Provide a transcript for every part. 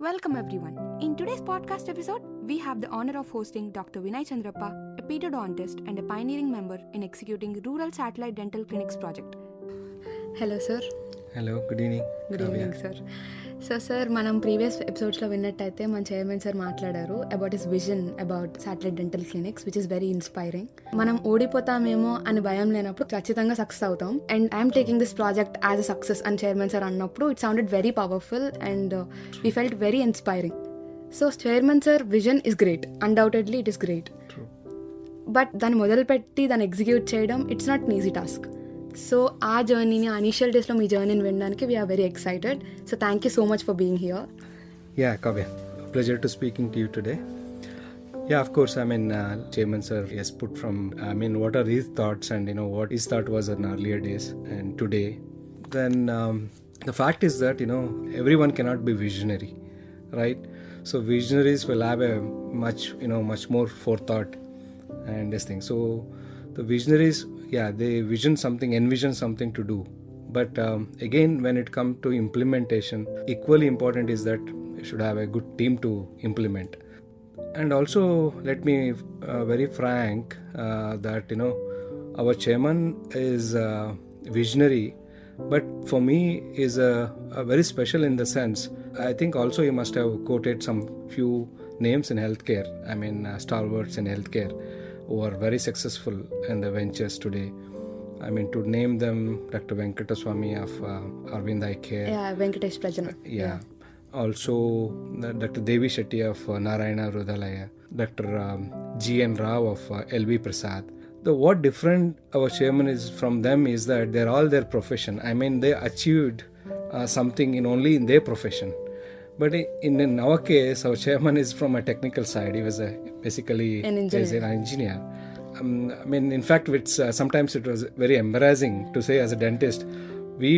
Welcome everyone. In today's podcast episode, we have the honor of hosting Dr. Vinay Chandrappa, a pedodontist and a pioneering member in executing Rural Satellite Dental Clinics project. Hello sir. Hello, good evening. Good evening sir. So sir, మనం previous ఎపిసోడ్స్లో విన్నట్టయితే మన chairman sir మాట్లాడారు about his vision about satellite dental clinics which is very inspiring. మనం ఓడిపోతామేమో అని భయం లేనప్పుడు ఖచ్చితంగా success అవుతాం. And I'm taking this project as a success అని చైర్మన్ సార్ అన్నప్పుడు it sounded very powerful and we felt very inspiring. So chairman sir vision is great, undoubtedly it is great, but దాన్ని మొదలుపెట్టి దాన్ని execute చేయడం it's not easy task. So ఆ జర్నీని, ఆ initial డేస్లో మీ జర్నీని వినడానికి we are very excited. So thank you so much for being here. Yeah, Kavya, pleasure to speaking to you today. Yeah, of course, Chairman sir has put from, what are his thoughts and, what his thought was in earlier days and today. Then the fact is that, everyone cannot be visionary, right? So visionaries will have a much more forethought and this thing. So the visionaries, they envision something to do. But again, when it comes to implementation, equally important is that you should have a good team to implement. And also, let me very frank that our chairman is visionary, but for me is a very special in the sense. I think also you must have quoted some few names in healthcare. Stalwarts in healthcare who are very successful in the ventures today. To name them, Dr. Venkataswamy of Arvind Eye Care. Yeah, Venkatesh Prajana. Yeah. Also, Dr. Devi Shetty of Narayana Rudalaya. Dr. G.N. Rao of L.V. Prasad. What different our chairman is from them is that they're all their profession. They achieved something only in their profession. But in our case, our chairman is from a technical side. He was basically an engineer. In fact, sometimes it was very embarrassing to say as a dentist, we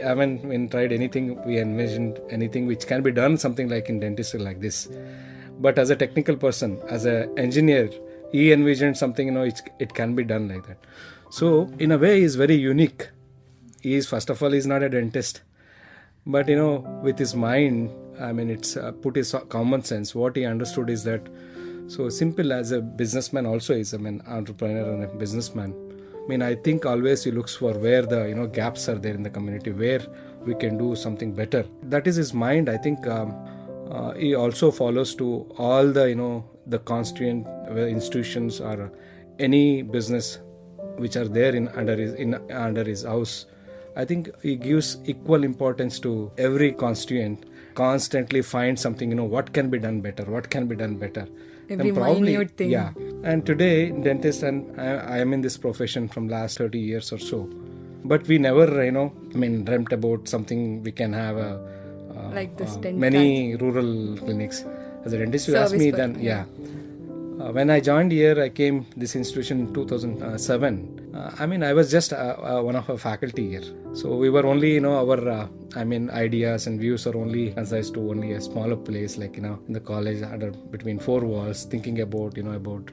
haven't tried anything, we envisioned anything which can be done, something like in dentistry like this. But as a technical person, as an engineer, he envisioned something, it can be done like that. So, in a way, he is very unique. First of all, he's not a dentist. But, with his mind, it's put his common sense. What he understood is that, so simple as a businessman also is, entrepreneur and a businessman. I think always he looks for where the, gaps are there in the community, where we can do something better. That is his mind. I think he also follows to all the, the constituent institutions or any business which are there under his house. I think he gives equal importance to every constituent, constantly find something, what can be done better. Every minute thing. Yeah. And today, dentist, and I am in this profession from last 30 years or so. But we never, dreamt about something we can have like this many rural clinics. As a dentist, you asked me then, when I joined here, I came this institution in 2007. I was just one of a faculty here. So we were only, our, ideas and views are only concised to only a smaller place, like, in the college, between four walls, thinking about, about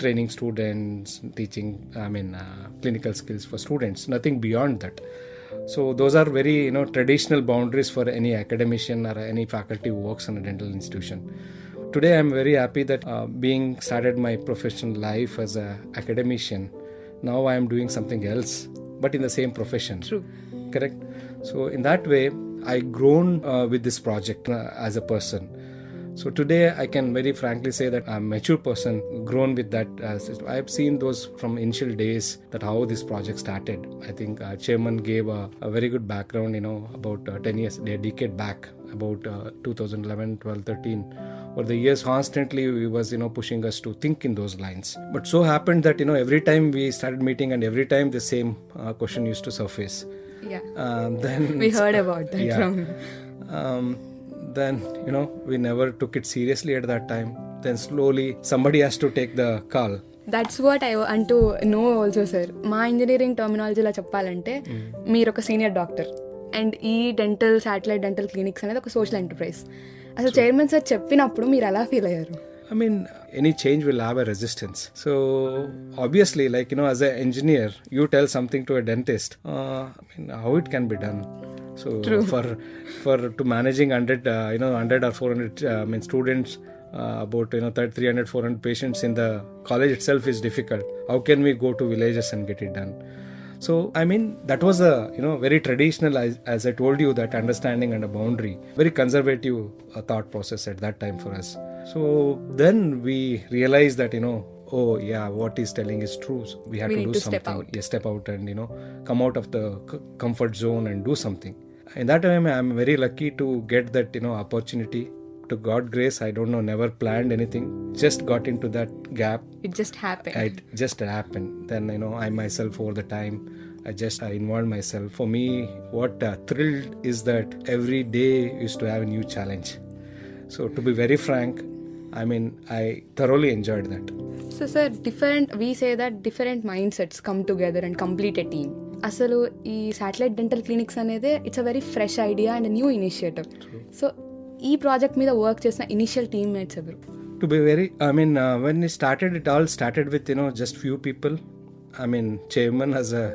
training students, teaching, clinical skills for students, nothing beyond that. So those are very, traditional boundaries for any academician or any faculty who works in a dental institution. Today, I'm very happy that being started my professional life as an academician, now I am doing something else, but in the same profession. True. Correct? So in that way, I grown with this project as a person. So today, I can very frankly say that I'm a mature person, grown with that. I have seen those from initial days, that how this project started. I think chairman gave a very good background, about 10 years, a decade back, about 2011, 12, 13. For the years, constantly he was, pushing us to think in those lines. But so happened that, every time we started meeting and every time the same question used to surface. Yeah. Then we heard about that from then, we never took it seriously at that time. Then slowly somebody has to take the call. That's what I want to know also sir. మా engineering టర్మినాలజీలో చెప్పాలంటే మీరు ఒక senior doctor and ఈ satellite dental clinics అనేది ఒక social enterprise. అసలు chairman sir చెప్పినప్పుడు మీరు ఎలా ఫీల్ అయ్యారు? Any change will have a resistance. So obviously, as an engineer, you tell something to a dentist, how it can be done. So True. for to managing 100 100 or 400 students, about 300 400 patients in the college itself is difficult. How can we go to villages and get it done? So I mean, that was a very traditional, as I told you, that understanding and a boundary, very conservative thought process at that time for us. So then we realized that oh yeah, what he's telling is true. So we had We to need do to step something. out. Yeah, step out and come out of the comfort zone and do something. In that time, I'm very lucky to get that opportunity. To God grace, I don't know, never planned anything, just got into that gap. It just happened. It just happened. Then I myself, over the time, I involved myself. For me, what thrilled is that every day used to have a new challenge. So to be very frank, I mean, I thoroughly enjoyed that. So sir, we say that different mindsets come together and complete a team. అసలు ఈ satellite dental clinics అనేది it's a very fresh idea and new initiative. So ఈ project మీద work చేసిన initial teammates ఎవరు? To be very, I mean, when it all started with just few people. I mean, chairman as a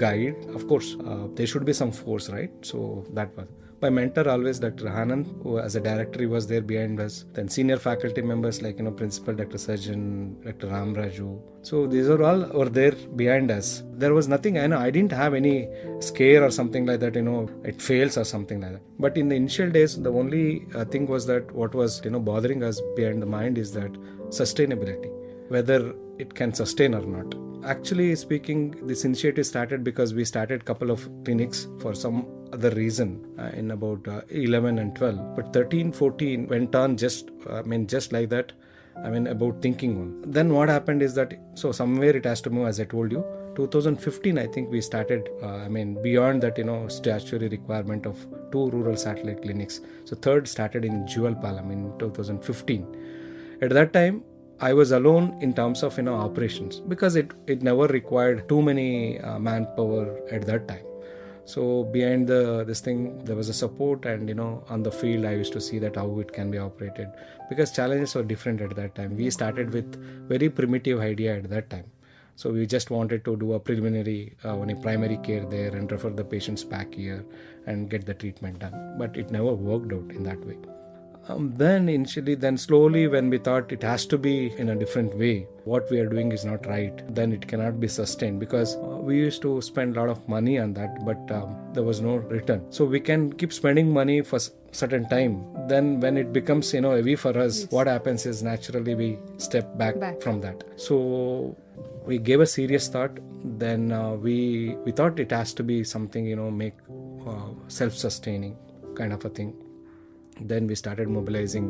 guide, of course, there should be some force, right? So that was my mentor always, Dr. Hanand, who as a director he was there behind us. Then senior faculty members like principal Dr. Surgeon, Dr. Ramraju. So these are all were there behind us. There was nothing, I didn't have any scare or something like that, it fails or something like that. But in the initial days, the only thing was that what was bothering us behind the mind is that sustainability, whether it can sustain or not. Actually speaking, this initiative started because we started couple of clinics for some other reason in about 11 and 12, but 13 14 went on just like that. I mean, about thinking on. Then what happened is that, so somewhere it has to move, as I told you. 2015, I think we started, beyond that, statutory requirement of 2 rural satellite clinics. So third started in Jewelpalam in 2015. At that time, I was alone in terms of operations, because it never required too many manpower at that time. So behind this thing there was a support, and on the field I used to see that how it can be operated, because challenges were different at that time. We started with very primitive idea at that time. So we just wanted to do a preliminary primary care there and refer the patients back here and get the treatment done, but it never worked out in that way. Then slowly, when we thought it has to be in a different way, what we are doing is not right, then it cannot be sustained, because we used to spend a lot of money on that, but there was no return. So we can keep spending money for certain time, then when it becomes heavy for us, what happens is naturally we step back from that. So we gave a serious thought. Then we thought it has to be something make self-sustaining kind of a thing. Then we started mobilizing,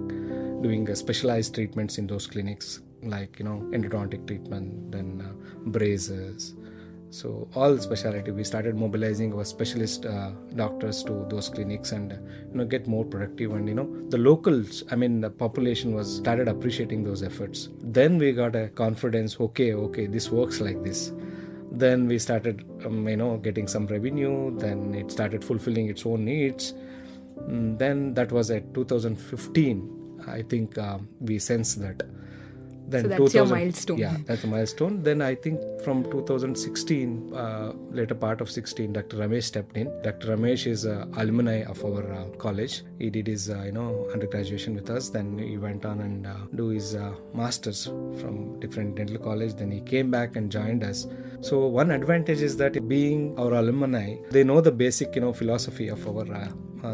doing specialized treatments in those clinics, like endodontic treatment, then braces. So all specialty, we started mobilizing our specialist doctors to those clinics and get more productive. And the locals, the population started appreciating those efforts. Then we got a confidence, okay, this works like this. Then we started getting some revenue. Then it started fulfilling its own needs. Then that was at 2015, I think we sensed that. Then so that's your milestone. Yeah, that's a milestone. Then I think from 2016, later part of 16, Dr. Ramesh stepped in. Dr. Ramesh is an alumni of our college. He did his undergraduation with us. Then he went on and do his masters from different dental college. Then he came back and joined us. So one advantage is that being our alumni, they know the basic philosophy of our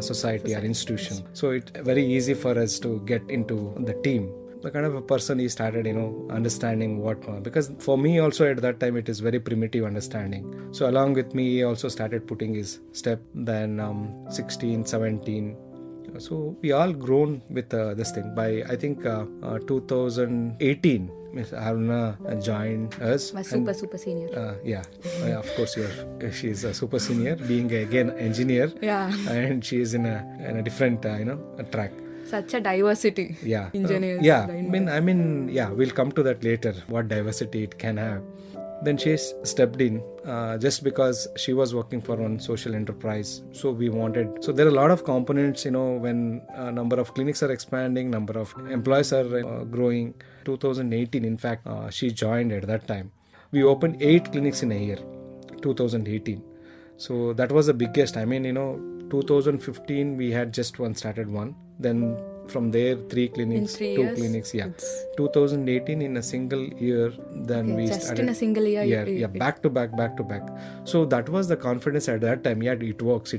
society or institution. So it's very easy for us to get into the team. The kind of a person he started understanding what, because for me also at that time it is very primitive understanding. So along with me he also started putting his step. Then 16 17, so we all grown with this thing. By I think 2018, Miss Aruna joined us. Super senior. Yeah, of course she's a super senior, being again engineer. Yeah. And she is in a different track. Such a diversity. Yeah. Engineers. We'll come to that later, what diversity it can have. Then she stepped in just because she was working for one social enterprise. So we wanted, so there are a lot of components, when number of clinics are expanding, number of employees are growing. 2018, in fact, she joined at that time. We opened 8 clinics in a year, 2018. So that was the biggest. 2015 we had just started one. Then from there 3 clinics, 3 2 years, clinics. Yeah, it's- 2018 in a single year. Then Okay, we just started in a single year. yeah, back to back. So that was the confidence at that time. Yeah, it works.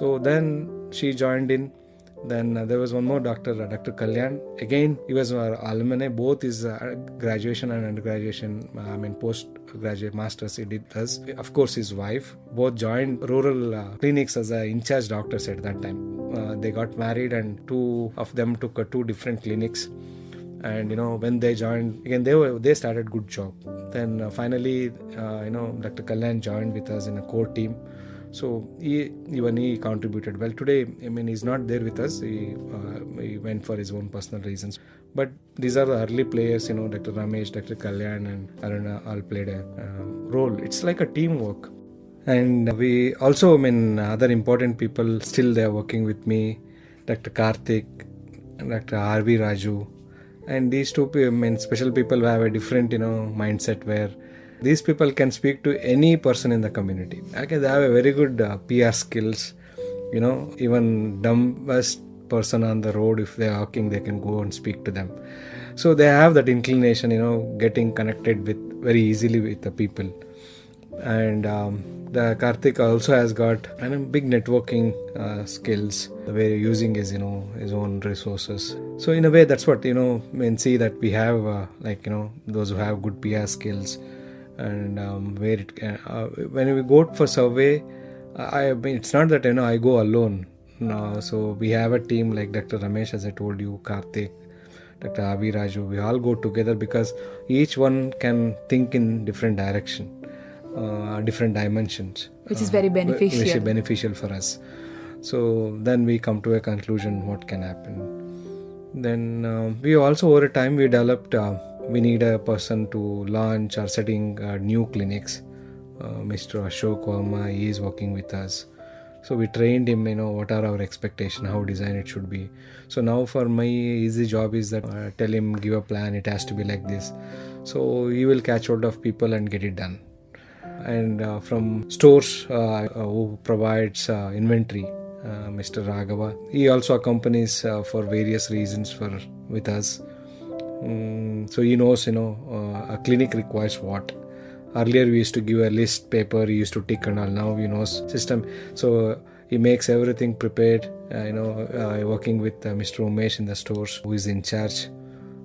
So then she joined in. Then there was one more doctor, Dr. Kalyan. Again, he was our alumni. Both his graduation and undergraduation, postgraduate masters he did us. Of course, his wife. Both joined rural clinics as in charge doctors at that time. They got married, and 2 of them took 2 different clinics. And when they joined again, they started good job. Then finally, Dr. Kalyan joined with us in a core team. So he contributed well. Today, he's not there with us. He went for his own personal reasons. But these are the early players. Dr. Ramesh, Dr. Kalyan, and Aruna all played a role. It's like a teamwork. And we also, other important people still they are working with me. Dr. Karthik, Dr. R.V. Raju. And these 2 special people who have a different, mindset where these people can speak to any person in the community. Okay, they have a very good PR skills. Even dumbest person on the road, if they are walking, they can go and speak to them. So they have that inclination, getting connected with very easily with the people. And the Karthik also has got big networking skills, the way using his own resources. So in a way, that's what see that we have those who have good PR skills. And where it can, when we go for survey, it's not that I go alone. No, so we have a team like Dr. Ramesh, as I told you, Karthik, Dr. Avi Raju. We all go together because each one can think in different direction, different dimensions, Which is very beneficial. Which is beneficial for us. So then we come to a conclusion what can happen. Then we also over time we developed. We need a person to launch or setting new clinics. Mr. Ashok Verma, he is working with us. So we trained him, what are our expectations, how design it should be. So now for my easy job is that tell him, give a plan, it has to be like this. So he will catch hold of people and get it done. And from stores who provides inventory, Mr. Raghava, he also accompanies for various reasons with us. So he knows, a clinic requires what. Earlier we used to give a list paper, he used to tick and all. Now he knows system. So he makes everything prepared, working with Mr. Umesh in the stores who is in charge.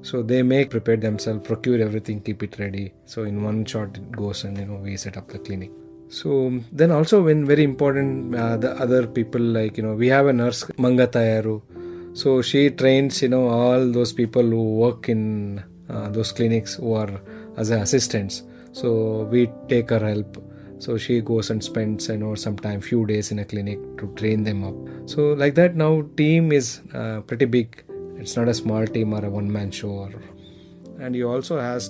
So they prepare themselves, procure everything, keep it ready. So in one shot it goes and, we set up the clinic. So then also when very important, the other people we have a nurse, Manga Tayaru. So she trains, all those people who work in those clinics who are as assistants. So we take her help. So she goes and spends, sometime few days in a clinic to train them up. So like that now team is pretty big. It's not a small team or a one-man show. And he also has,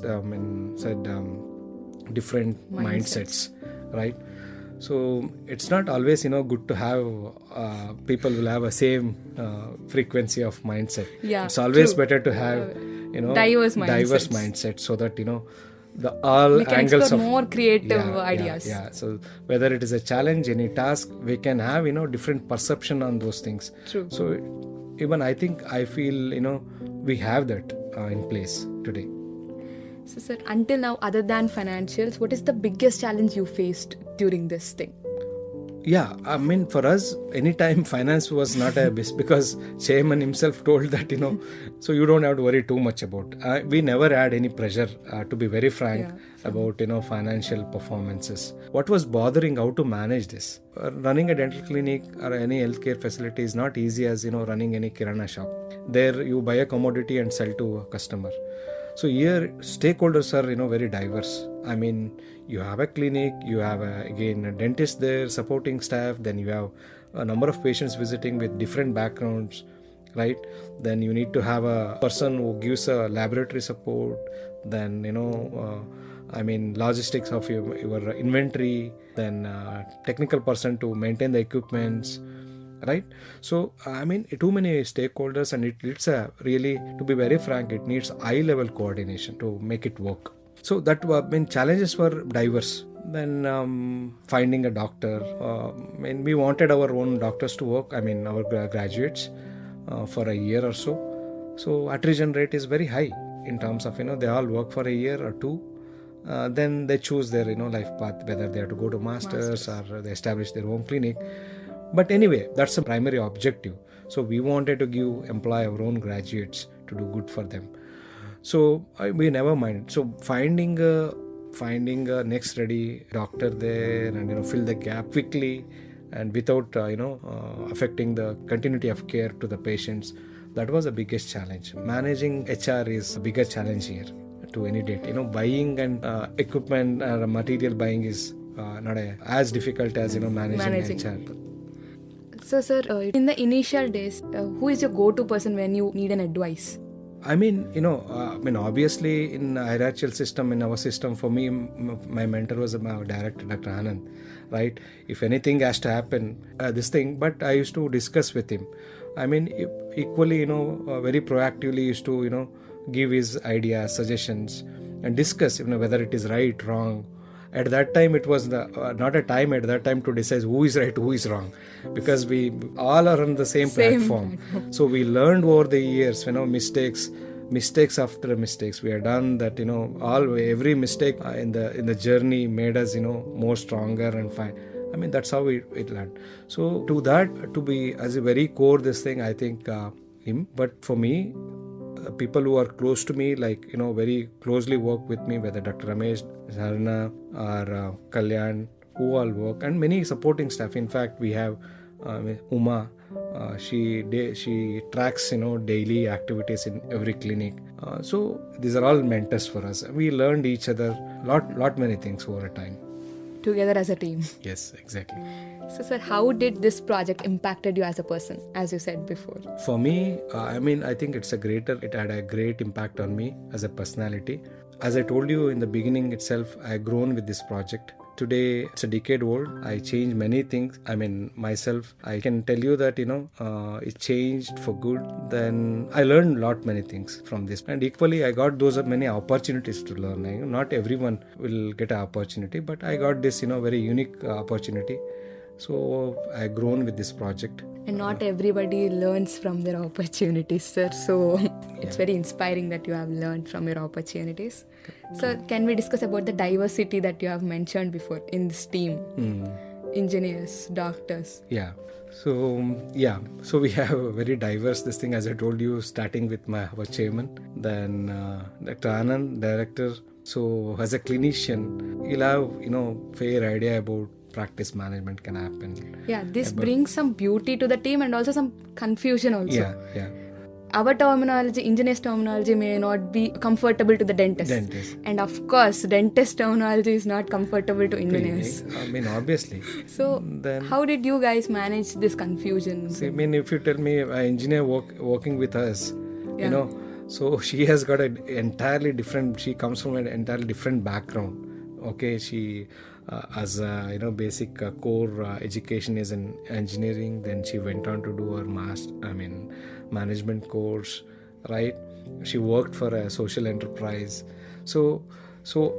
different mindsets, right? So it's not always good to have people will have a same frequency of mindset. Yeah, it's always true. better to have diverse mindset so that the all we can angles explore of more creative ideas. Yeah. So whether it is a challenge, any task, we can have different perception on those things. True. So even I feel we have that in place today. So sir, until now, other than financials, what is the biggest challenge you faced during this thing? Yeah, for us, anytime finance was not a best because chairman himself told that, so you don't have to worry too much about. We never had any pressure, to be very frank, about, financial performances. What was bothering, how to manage this? Running a dental clinic or any healthcare facility is not easy as, running any kirana shop. There you buy a commodity and sell to a customer. So here stakeholders are, very diverse. You have a clinic, you have a dentist there, supporting staff, then you have a number of patients visiting with different backgrounds, right? Then you need to have a person who gives a laboratory support, then, logistics of your inventory, then technical person to maintain the equipments, right? So too many stakeholders, and it's really, to be very frank, it needs high level coordination to make it work. So that challenges were diverse. Then finding a doctor. We wanted our own doctors to work, our graduates, for a year or so. So attrition rate is very high in terms of, they all work for a year or two. Then they choose their, life path, whether they have to go to masters or they establish their own clinic. But anyway, that's the primary objective. So we wanted to employ our own graduates to do good for them. So we never mind. So finding a next ready doctor there and fill the gap quickly and without affecting the continuity of care to the patients, that was the biggest challenge. Managing HR is a bigger challenge here to any date. Buying and equipment or material buying is not as difficult as managing HR. So sir, in the initial days, who is your go-to person when you need an advice? Obviously in hierarchical system, in our system, for me, my mentor was our director, Dr. Anand, right? If anything has to happen, but I used to discuss with him. Equally, very proactively used to, give his ideas, suggestions, and discuss, whether it is right, wrong. At that time, it was not a time at that time to decide who is right, who is wrong, because we all are on the same platform. So we learned over the years, mistakes after mistakes. We have done that, every mistake in the journey made us, more stronger and fine. That's how it learned. So to be as a very core this thing, I think him. But for me, people who are close to me, very closely work with me, whether Dr. Ramesh, Sarna or Kalyan, who all work, and many supporting staff. In fact, we have Uma. She tracks daily activities in every clinic. So these are all mentors for us. We learned each other lot many things over a time. Together as a team. Yes, exactly. So sir, how did this project impacted you as a person, as you said before? For me, I think it had a great impact on me as a personality. As I told you in the beginning itself, I have grown with this project. Today, it's a decade old. I changed many things. Myself, I can tell you that, it changed for good. Then I learned many things from this. And equally, I got those many opportunities to learn. Not everyone will get an opportunity, but I got this, very unique opportunity. So I grown with this project. And not everybody learns from their opportunities, sir. So it's very inspiring that you have learned from your opportunities. So can we discuss about the diversity that you have mentioned before in this team? Engineers, doctors. Yeah. So we have a very diverse this thing, as I told you, starting with our chairman, then Dr. Anand, director. So as a clinician, you'll have, fair idea about practice management can happen. Yeah, this brings some beauty to the team and also some confusion also. Yeah. Our terminology, engineer's terminology may not be comfortable to the dentist. And of course, dentist terminology is not comfortable to engineers. Obviously. So, then, how did you guys manage this confusion? See, if you tell me an engineer working with us, so she has got she comes from an entirely different background. Okay, she as basic core education is in engineering. Then she went on to do her management course, right? She worked for a social enterprise. So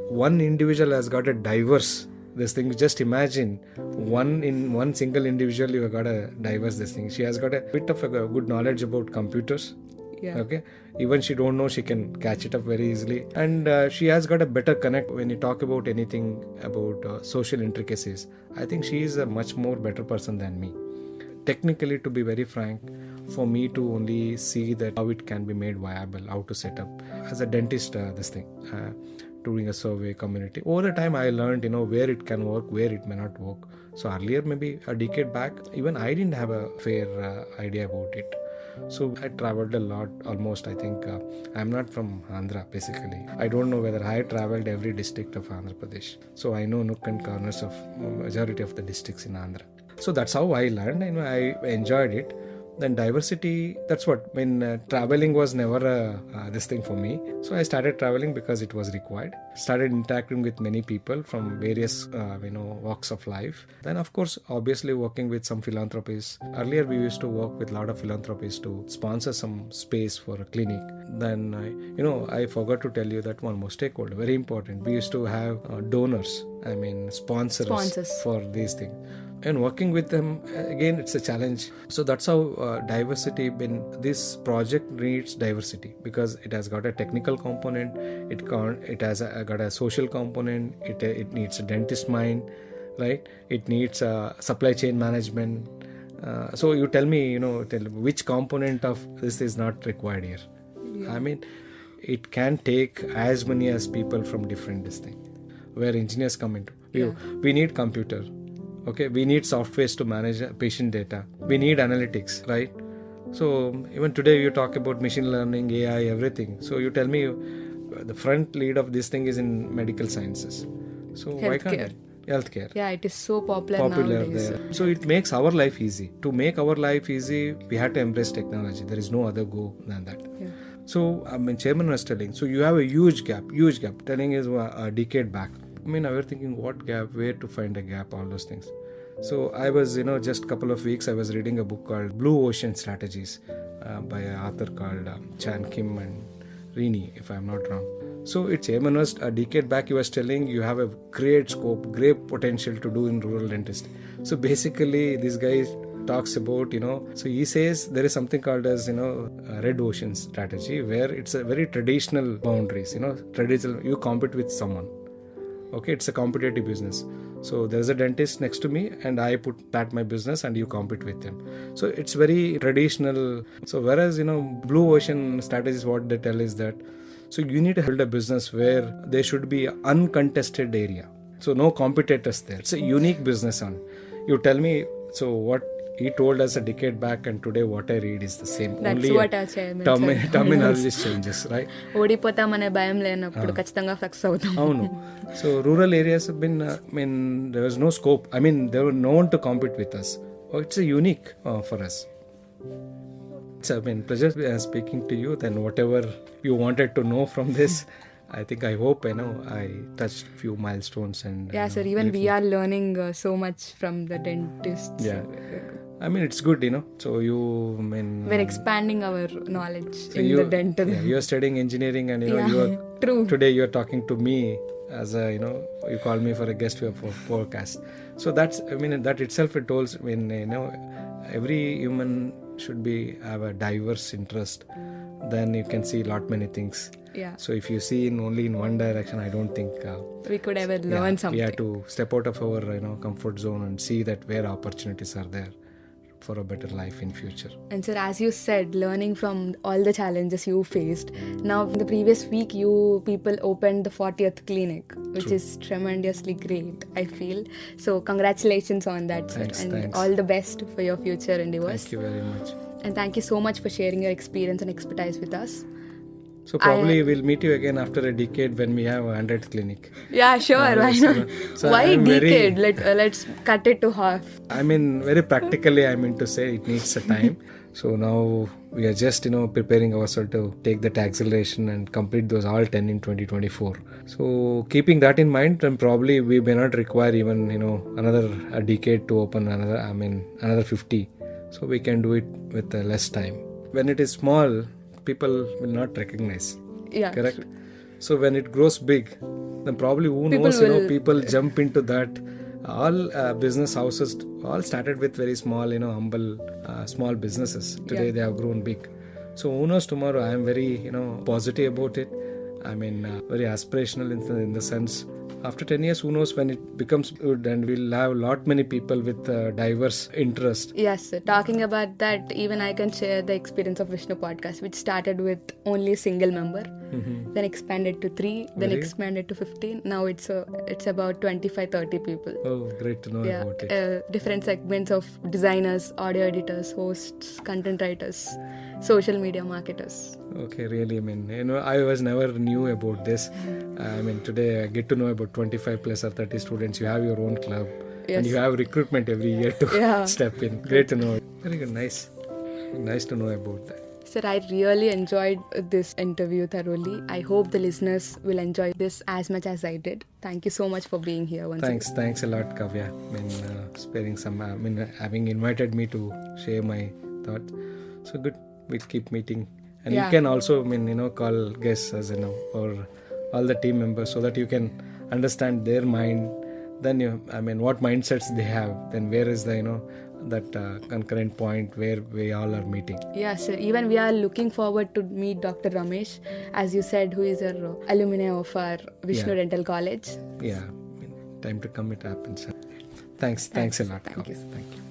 one individual has got a diverse this thing. Just imagine one single individual, you have got a diverse this thing. She has got a bit of a good knowledge about computers. Yeah. Okay, even she don't know, she can catch it up very easily, and she has got a better connect when you talk about anything about social intricacies. I think she is a much more better person than me. Technically, to be very frank, for me to only see that how it can be made viable, how to set up as a dentist, doing a survey community. Over the time, I learned, where it can work, where it may not work. So earlier, maybe a decade back, even I didn't have a fair idea about it. So I traveled a lot, almost. I think I'm not from Andhra, basically. I don't know whether I traveled every district of Andhra Pradesh. So I know nook and corners of majority of the districts in Andhra. So that's how I learned, and I enjoyed it. Then diversity, that's what, traveling was never this thing for me. So I started traveling because it was required. Started interacting with many people from various, walks of life. Then of course, obviously working with some philanthropies. Earlier we used to work with a lot of philanthropies to sponsor some space for a clinic. Then, I forgot to tell you that one more stakeholder, very important. We used to have donors, sponsors for these things. And working with them, again, it's a challenge. So that's how diversity this project needs diversity, because it has got a technical component, it has got a social component, it needs a dentist mind, right? It needs supply chain management. So you tell me, which component of this is not required here? Yeah. It can take as many as people from different distinct, where engineers come into. Yeah. We need computer. Okay, we need softwares to manage patient data. We need analytics, right? So even today you talk about machine learning, AI, everything. So you tell me the front lead of this thing is in medical sciences. So why can't it? Healthcare. Yeah, it is so popular nowadays. There. So it makes our life easy. To make our life easy, we have to embrace technology. There is no other go than that. Yeah. So chairman was telling, so you have a huge gap. Telling is a decade back. I was thinking, what gap, where to find a gap, all those things. So I was, just a couple of weeks, I was reading a book called Blue Ocean Strategies by an author called Chan Kim and Rini, if I'm not wrong. So it's a decade back, he was telling you have a great scope, great potential to do in rural dentistry. So basically, this guy talks about, so he says there is something called as, red ocean strategy, where it's a very traditional boundaries, traditional, you compete with someone. Okay, it's a competitive business. So there's a dentist next to me and I put that my business and you compete with him. So it's very traditional. So whereas, blue ocean strategies, what they tell is that, so you need to build a business where there should be an uncontested area. So no competitors there. It's a unique business on. You tell me, so what he told us a decade back and today what I read is the same. That's only what our chairman terminology changes, right? ఓడిపోతామనే భయం లేనప్పుడు ఖచ్చితంగా flex అవుతాం. అవును. So rural areas have been, there was no scope. There were no one to compete with us. It's a unique for us. It's pleasure speaking to you. Then whatever you wanted to know from this, I hope I touched few milestones and sir, even we are learning so much from the dentists. Yeah, it's good, so we're expanding our knowledge in the dental. Yeah, you're studying engineering and you are true. Today you're talking to me as a you call me for a guest for podcast. So that's that itself it holds every human should have a diverse interest. Then you can see lot many things. Yeah. So if you see only in one direction, I don't think we could ever learn something. We have to step out of our comfort zone and see that where opportunities are there for a better life in future. And sir, as you said, learning from all the challenges you faced. Now, in the previous week, you people opened the 40th clinic, which True. is tremendously great, I feel. So congratulations on that, sir. Thanks. All the best for your future endeavors. Thank you very much. And thank you so much for sharing your experience and expertise with us. So probably we'll meet you again after a decade when we have a 100th clinic. Yeah, sure. Why not? So why decade? Let's cut it to half. Very practically, to say it needs a time. So now we are just, preparing ourselves to take that acceleration and complete those all 10 in 2024. So keeping that in mind, then probably we may not require even, another a decade to open another 50. So we can do it with less time. When it is small, people will not recognize. Yeah. Correct? So when it grows big, then probably people jump into that. All business houses all started with very small, humble, small businesses. Today they have grown big. So who knows tomorrow? I am very, positive about it. Very aspirational in the sense. After 10 years, who knows when it becomes good and we'll have many people with diverse interest. Yes, sir. Talking about that, even I can share the experience of Vishnu podcast, which started with only a single member, then expanded to 3, then expanded to 15. Now it's about 25-30 people. Oh, great to know about it. Different segments of designers, audio editors, hosts, content writers, social media marketers. Okay, really, I was never knew about this. Today I get to know about 25 plus or 30 students. You have your own club. Yes. And you have recruitment every year to step in. Great to know. Very good, nice. Nice to know about that. Sir, I really enjoyed this interview thoroughly. I hope the listeners will enjoy this as much as I did. Thank you so much for being here once again. Thanks a lot, Kavya. Sparing some, having invited me to share my thoughts. So good, we'll keep meeting. And you can also, call guests as or all the team members so that you can understand their mind. Then what mindsets they have. Then where is the, that concurrent point where we all are meeting. Yeah, sir. Even we are looking forward to meet Dr. Ramesh, as you said, who is an alumni of our Vishnu Dental College. Yeah, time to come, it happens. Thanks a lot. Thank you. Thank you.